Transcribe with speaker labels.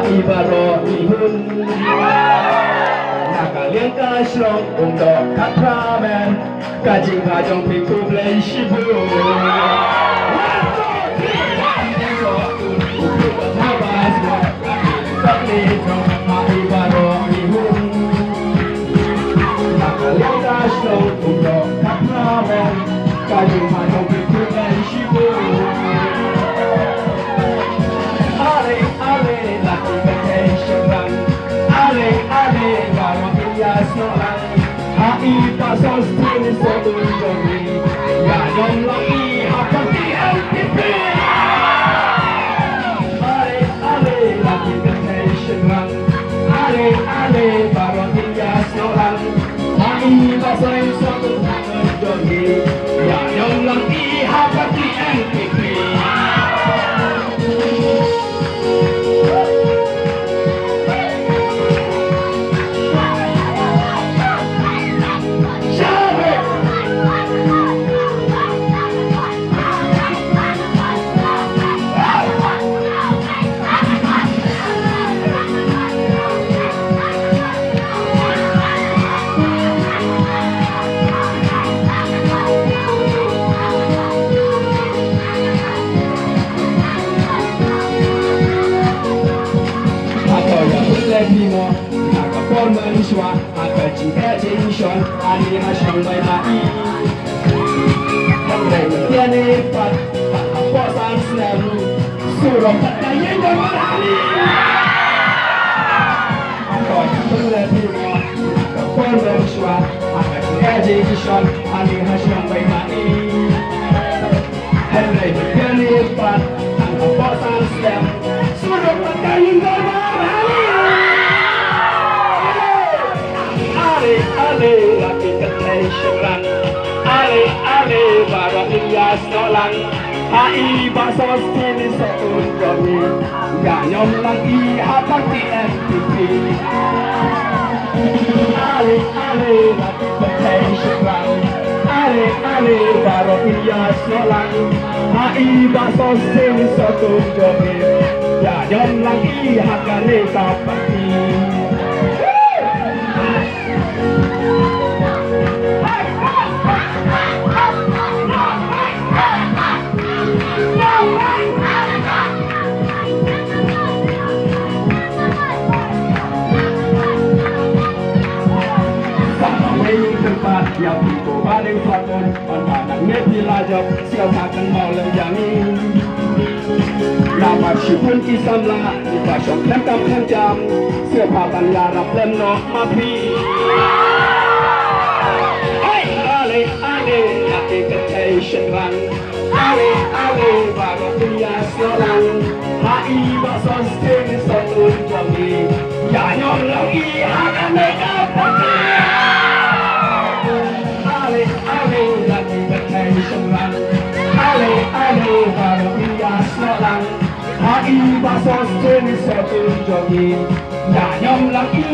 Speaker 1: ibaro ihun nakaliang ka Shong untuk katramen kajing kajong piku blay shibu Shong untuk katramen kajing kajong piku blay shibu ale laki Kynthei Shynrang ale bawa hias nolang hai pasal sini sotun jogi ya dong lagi haka di NPP ale laki Kynthei Shynrang ale bawa hias nolang hai pasal sotun jogi ya dong lagi haka di NPP Pimo, haka formen shwa, haka jing shon, ani ha Shong bai mai. Hang lei tiene pat, haka po sang slam, surong tak kaya marani. Haka Pimo, haka formen shwa, haka jing shon, ani ha Shong bai mai. Hang lei tiene pat, haka po sang slam, surong tak kaya marani. Ale laki Kynthei Shynrang ale bawa hias nolang hai basos kini sotun jogi ya nyom lagi haka di NPP ale laki Kynthei Shynrang ale bawa hias nolang hai basos kini sotun jogi ya nyom lagi haka ni kapati yang itu paling fakir, anak NPP lajab, siapa akan mau lemjangi. Nama sipun kisam lah, di pasok lem kam jam, siapa akan garap lem nok mapi. Ale laki Kynthei Shynrang, ale baru hias nolang, hai basos kini sotun jogi, ya nyom lagi akan megapati. Ale laki Kynthei Shynrang, ale baru hias nolang, hai basos kini sotun jogi, ya nyom lagi